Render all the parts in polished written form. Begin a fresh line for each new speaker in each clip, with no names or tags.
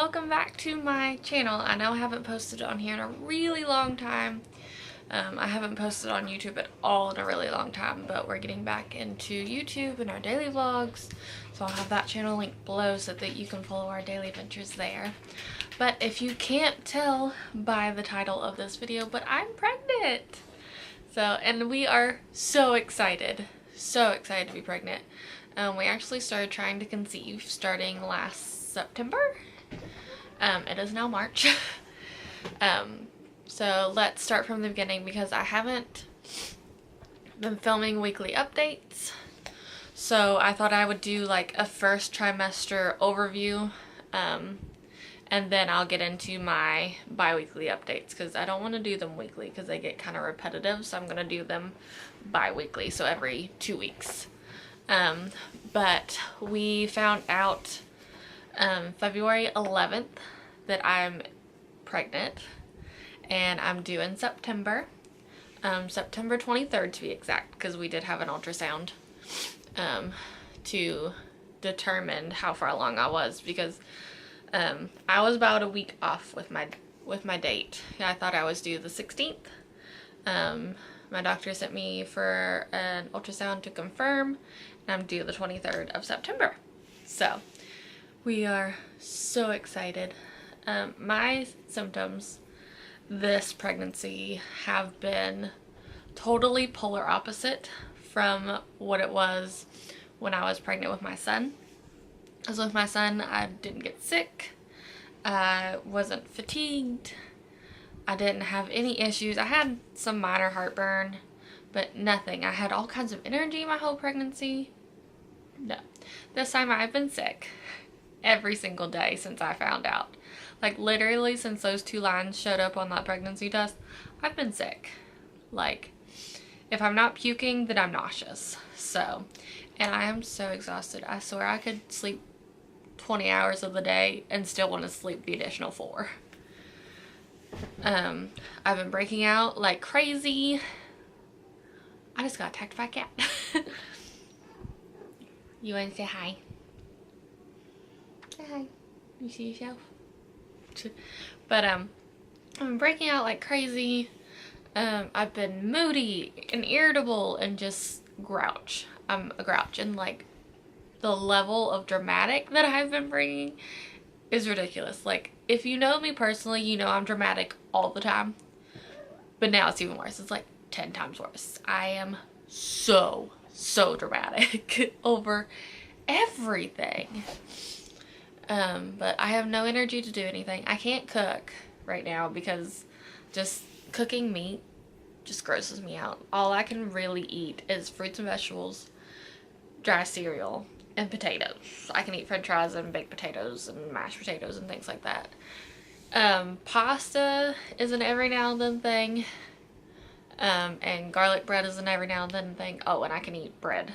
welcome back to my channel. I know I haven't posted on here in a really long time. I haven't posted on YouTube at all in a really long time, but we're getting back into YouTube and our daily vlogs, so I'll have that channel linked below so that you can follow our daily adventures there. But if you can't tell by the title of this video, but I'm pregnant! And we are so excited to be pregnant. We actually started trying to conceive starting last September. It is now March. So let's start from the beginning because I haven't been filming weekly updates. So I thought I would do like a first trimester overview, and then I'll get into my bi-weekly updates because I don't want to do them weekly because they get kind of repetitive. So I'm going to do them bi-weekly, so every 2 weeks. But we found out February 11th that I'm pregnant, and I'm due in September, September 23rd to be exact, because we did have an ultrasound to determine how far along I was, because I was about a week off with my date. I thought I was due the 16th. My doctor sent me for an ultrasound to confirm, and I'm due the 23rd of September. So we are so excited. My symptoms this pregnancy have been totally polar opposite from what it was when I was pregnant with my son. Because with my son, I didn't get sick, I wasn't fatigued, I didn't have any issues. I had some minor heartburn, but nothing. I had all kinds of energy my whole pregnancy. No. This time I've been sick every single day since I found out. Like literally since those 2 lines showed up on that pregnancy test, I've been sick. Like if I'm not puking, then I'm nauseous. So, and I am so exhausted. I swear I could sleep 20 hours of the day and still want to sleep the additional 4. I've been breaking out like crazy. I just got attacked by a cat. You want to say hi? Say hi. You see yourself? But I've been breaking out like crazy. I've been moody and irritable and just grouch. I'm a grouch, and like the level of dramatic that I've been bringing is ridiculous. Like if you know me personally, you know I'm dramatic all the time, but now it's even worse. It's like 10 times worse. I am so dramatic over everything. But I have no energy to do anything. I can't cook right now because just cooking meat just grosses me out. All I can really eat is fruits and vegetables, dry cereal, and potatoes. I can eat french fries and baked potatoes and mashed potatoes and things like that. Pasta is an every now and then thing. And garlic bread is an every now and then thing. Oh, and I can eat bread.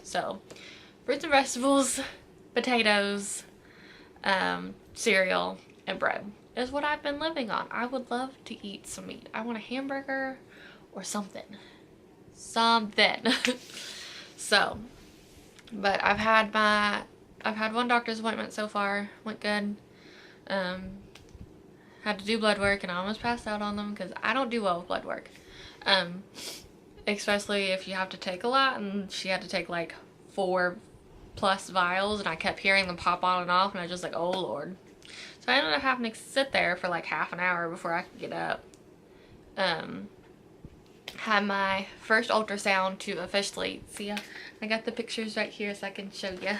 So, fruits and vegetables, potatoes, cereal, and bread is what I've been living on. I would love to eat some meat. I want a hamburger or something. So, but I've had 1 doctor's appointment so far. Went good. Had to do blood work, and I almost passed out on them because I don't do well with blood work. Especially if you have to take a lot, and she had to take like 4+ vials, and I kept hearing them pop on and off, and I was just like, oh lord. So I ended up having to sit there for like half an hour before I could get up. Had my first ultrasound to officially see ya. I got the pictures right here so I can show you.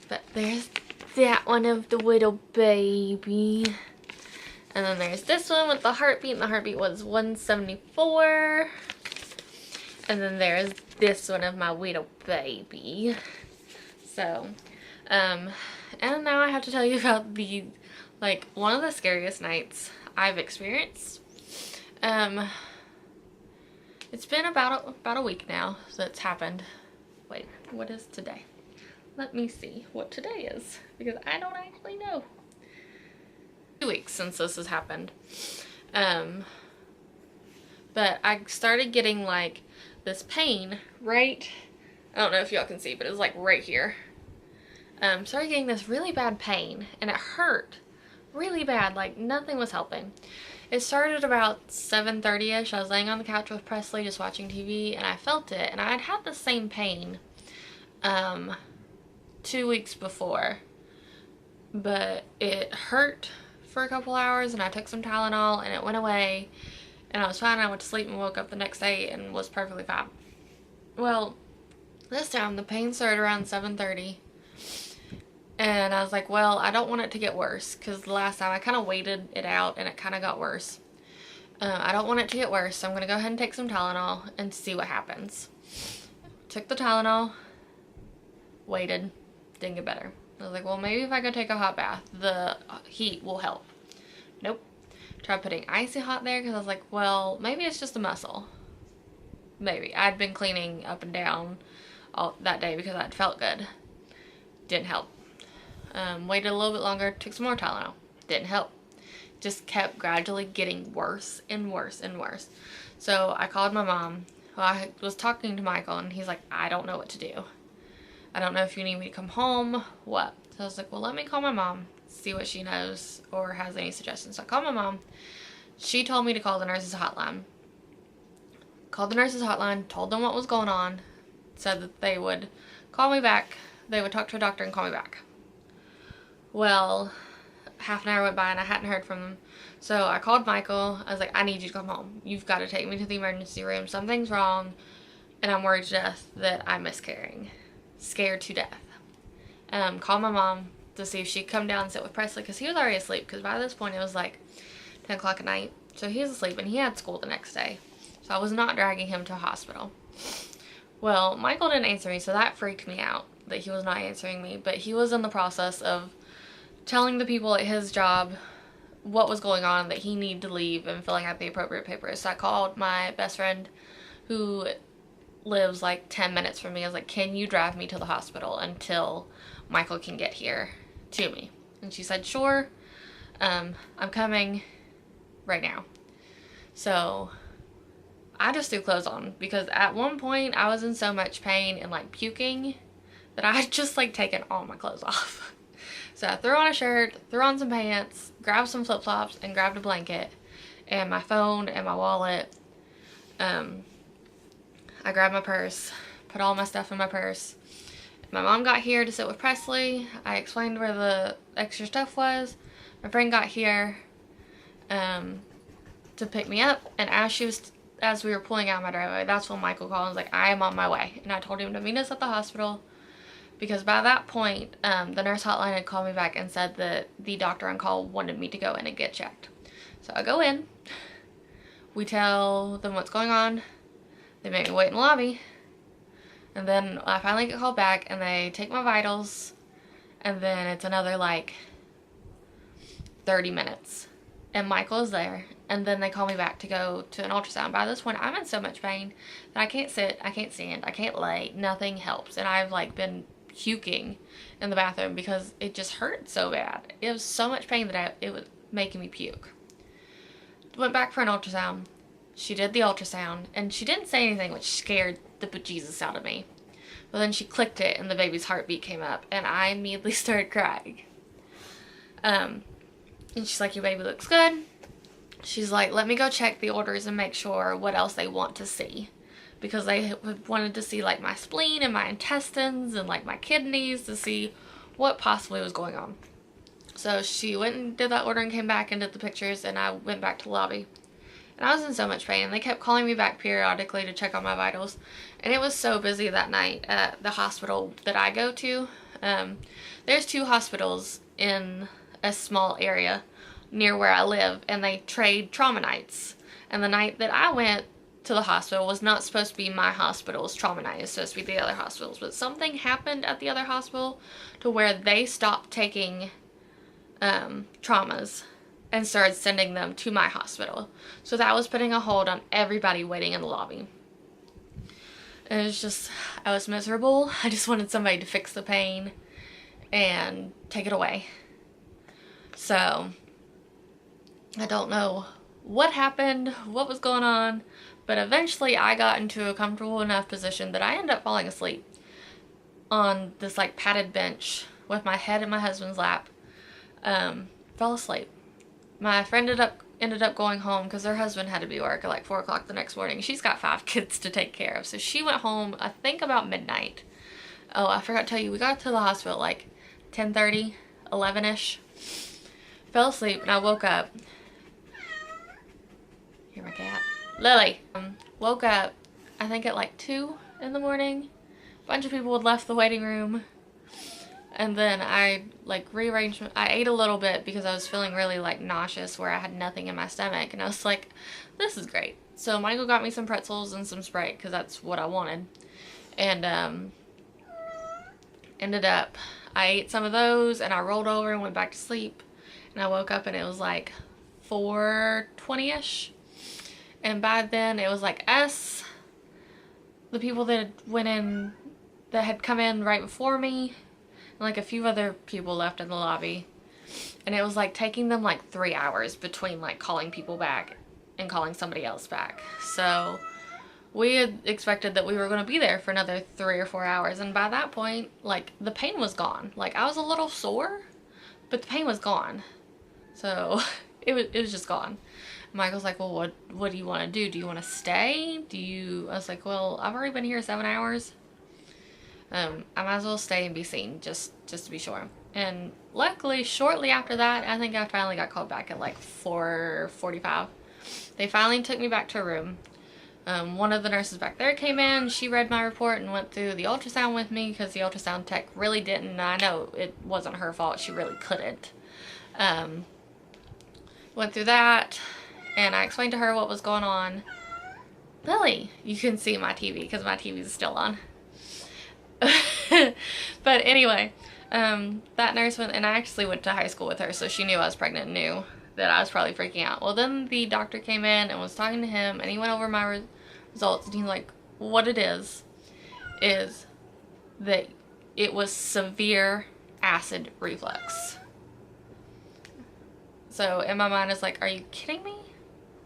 But there's that one of the little baby. And then there's this one with the heartbeat, and the heartbeat was 174. And then there's this one of my little baby. So, and now I have to tell you about one of the scariest nights I've experienced. It's been about a week now that's happened. Wait, what is today? Let me see what today is, because I don't actually know. 2 weeks since this has happened. But I started getting like this pain right, I don't know if y'all can see, but it's like right here. started getting this really bad pain, and it hurt really bad, like nothing was helping. It started about 7:30ish. I was laying on the couch with Presley just watching TV, and I felt it, and I had had the same pain 2 weeks before, but it hurt for a couple hours, and I took some Tylenol and it went away, and I was fine. I went to sleep and woke up the next day and was perfectly fine. Well, this time the pain started around 7:30, and I was like, well, I don't want it to get worse, because the last time I kind of waited it out and it kind of got worse. I don't want it to get worse, so I'm going to go ahead and take some Tylenol and see what happens. Took the Tylenol, waited, didn't get better. I was like, well, maybe if I go take a hot bath, the heat will help. Nope. Tried putting icy hot there, because I was like, well, maybe it's just a muscle. Maybe. I'd been cleaning up and down all that day because I'd felt good. Didn't help. Waited a little bit longer, took some more Tylenol. Didn't help. Just kept gradually getting worse and worse and worse. So I called my mom. Well, I was talking to Michael, and he's like, I don't know what to do. I don't know if you need me to come home, what? So I was like, well, let me call my mom, see what she knows or has any suggestions. So I called my mom. She told me to call the nurse's hotline. Called the nurse's hotline, told them what was going on, said that they would call me back, they would talk to a doctor and call me back. Well, half an hour went by and I hadn't heard from them. So I called Michael. I was like, I need you to come home. You've got to take me to the emergency room. Something's wrong, and I'm worried to death that I'm miscarrying. Scared to death. Called my mom to see if she'd come down and sit with Presley, because he was already asleep, because by this point it was like 10 o'clock at night. So he was asleep, and he had school the next day. So I was not dragging him to a hospital. Well, Michael didn't answer me, so that freaked me out, that he was not answering me. But he was in the process of telling the people at his job what was going on, that he needed to leave, and filling out the appropriate papers. So I called my best friend, who lives like 10 minutes from me. I was like, can you drive me to the hospital until Michael can get here to me? And she said, sure, I'm coming right now. So I just threw clothes on, because at one point I was in so much pain and like puking that I had just like taken all my clothes off. So I threw on a shirt, threw on some pants, grabbed some flip-flops, and grabbed a blanket and my phone and my wallet. I grabbed my purse, put all my stuff in my purse. My mom got here to sit with Presley. I explained where the extra stuff was. My friend got here to pick me up, and as we were pulling out my driveway, that's when Michael called and was like, I am on my way. And I told him to meet us at the hospital, because by that point, the nurse hotline had called me back and said that the doctor on call wanted me to go in and get checked. So I go in. We tell them what's going on. They make me wait in the lobby. And then I finally get called back, and they take my vitals. And then it's another like 30 minutes. And Michael is there. And then they call me back to go to an ultrasound. By this point, I'm in so much pain that I can't sit, I can't stand, I can't lay. Nothing helps. And I've like been puking in the bathroom because it just hurt so bad. It was so much pain that it was making me puke. Went back for an ultrasound. She did the ultrasound, and she didn't say anything, which scared the bejesus out of me. But then she clicked it, and the baby's heartbeat came up, and I immediately started crying. And she's like, your baby looks good. She's like, let me go check the orders and make sure what else they want to see. Because they wanted to see like my spleen and my intestines and like my kidneys, to see what possibly was going on. So she went and did that order and came back and did the pictures, and I went back to the lobby. And I was in so much pain, and they kept calling me back periodically to check on my vitals. And it was so busy that night at the hospital that I go to. There's 2 hospitals in a small area near where I live, and they trade trauma nights. And the night that I went to the hospital was not supposed to be my hospital's trauma night. It's supposed to be the other hospital's. But something happened at the other hospital to where they stopped taking traumas and started sending them to my hospital. So that was putting a hold on everybody waiting in the lobby. It was just, I was miserable. I just wanted somebody to fix the pain and take it away. So I don't know what happened, what was going on, but eventually I got into a comfortable enough position that I ended up falling asleep on this like padded bench with my head in my husband's lap. Fell asleep. My friend ended up going home because her husband had to be at work at like 4 o'clock the next morning. She's got 5 kids to take care of. So she went home, I think about midnight. Oh, I forgot to tell you, we got to the hospital like 10:30, 11-ish. Fell asleep and I woke up. Hear my cat. Lily. Woke up, I think at like 2 in the morning. A bunch of people had left the waiting room. And then I like rearranged, I ate a little bit because I was feeling really like nauseous where I had nothing in my stomach. And I was like, this is great. So Michael got me some pretzels and some Sprite because that's what I wanted. And ended up, I ate some of those and I rolled over and went back to sleep. And I woke up and it was like 4:20-ish. And by then it was like us, the people that went in, that had come in right before me, and like a few other people left in the lobby. And it was like taking them like 3 hours between like calling people back and calling somebody else back. So we had expected that we were going to be there for another 3 or 4 hours. And by that point, like the pain was gone. Like I was a little sore, but the pain was gone. So it was just gone. Michael's like, well, what do you want to do? Do you want to stay? I was like, well, I've already been here 7 hours. I might as well stay and be seen, just to be sure. And luckily, shortly after that, I think I finally got called back at like 4:45. They finally took me back to a room. One of the nurses back there came in, she read my report and went through the ultrasound with me because the ultrasound tech really didn't, and I know it wasn't her fault, she really couldn't. Went through that, and I explained to her what was going on. Lily, you can see my TV because my TV is still on. But anyway, that nurse went, and I actually went to high school with her, so she knew I was pregnant and knew that I was probably freaking out. Well, then the doctor came in and was talking to him, and he went over my results, and he's like, what it is that it was severe acid reflux. So in my mind, it's like, are you kidding me?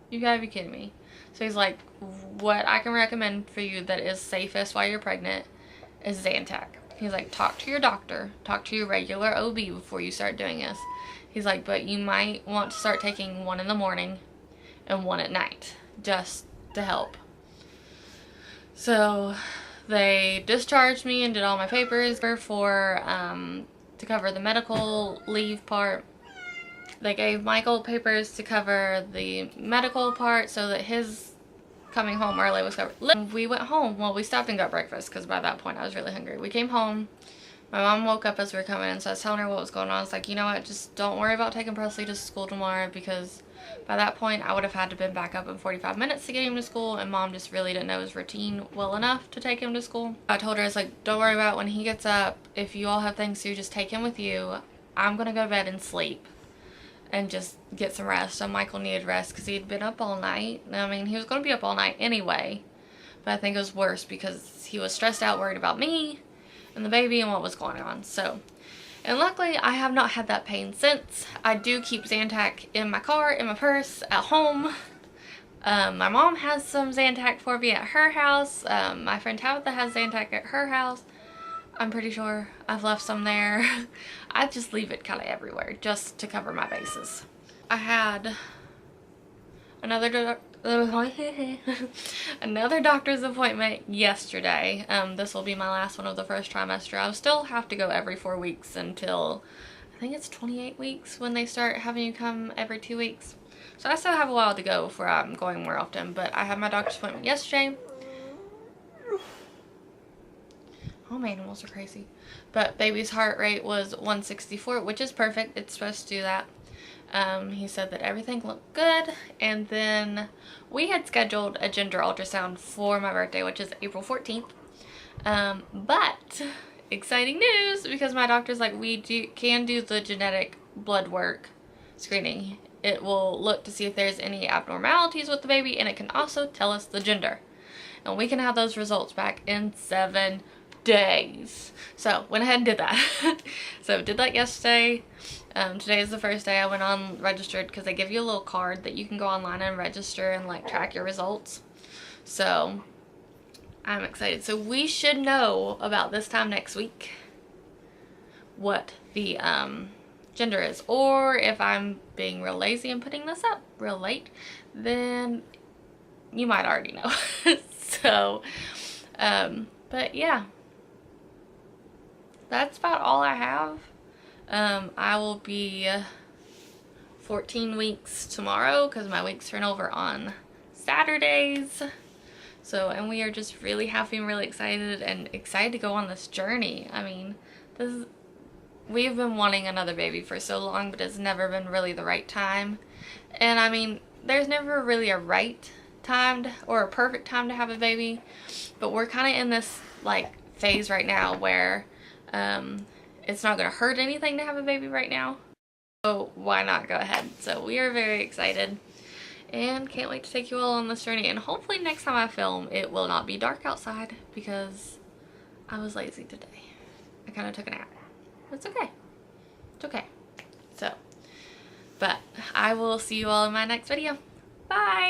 You gotta be kidding me. So he's like, what I can recommend for you that is safest while you're pregnant is Zantac. He's like, talk to your doctor, talk to your regular OB before you start doing this. He's like, but you might want to start taking one in the morning and one at night, just to help. So they discharged me and did all my papers for to cover the medical leave part. They gave Michael papers to cover the medical part so that his coming home early was covered. We went home. Well, we stopped and got breakfast because by that point I was really hungry. We came home. My mom woke up as we were coming in, so I was telling her what was going on. I was like, you know what, just don't worry about taking Presley to school tomorrow, because by that point I would have had to been back up in 45 minutes to get him to school, and Mom just really didn't know his routine well enough to take him to school. I told her, I was like, don't worry about when he gets up. If you all have things to do, just take him with you. I'm gonna go to bed and sleep and just get some rest. So Michael needed rest because he had been up all night. I mean, he was going to be up all night anyway, but I think it was worse because he was stressed out, worried about me and the baby and what was going on. So, and luckily I have not had that pain since. I do keep Zantac in my car, in my purse, at home. My mom has some Zantac for me at her house. My friend Tabitha has Zantac at her house. I'm pretty sure I've left some there. I just leave it kind of everywhere just to cover my bases. I had another doctor's appointment yesterday. This will be my last one of the first trimester. I'll still have to go every 4 weeks until I think it's 28 weeks when they start having you come every 2 weeks. So I still have a while to go before I'm going more often, but I had my doctor's appointment yesterday. Home animals are crazy. But baby's heart rate was 164, which is perfect. It's supposed to do that. He said that everything looked good. And then we had scheduled a gender ultrasound for my birthday, which is April 14th. But exciting news, because my doctor's like, we can do the genetic blood work screening. It will look to see if there's any abnormalities with the baby, and it can also tell us the gender. And we can have those results back in 7 days. So went ahead and did that. So did that yesterday. Today is the first day I went on registered, because they give you a little card that you can go online and register and like track your results. So I'm excited. So we should know about this time next week what the gender is. Or if I'm being real lazy and putting this up real late, then you might already know. So, but yeah, that's about all I have. I will be 14 weeks tomorrow because my weeks turn over on Saturdays. So, and we are just really happy and really excited to go on this journey. I mean, we've been wanting another baby for so long, but it's never been really the right time. And I mean, there's never really a right time or a perfect time to have a baby, but we're kind of in this like phase right now where it's not going to hurt anything to have a baby right now. So why not go ahead? So we are very excited and can't wait to take you all on this journey. And hopefully next time I film, it will not be dark outside because I was lazy today. I kind of took a nap. It's okay. It's okay. So, but I will see you all in my next video. Bye!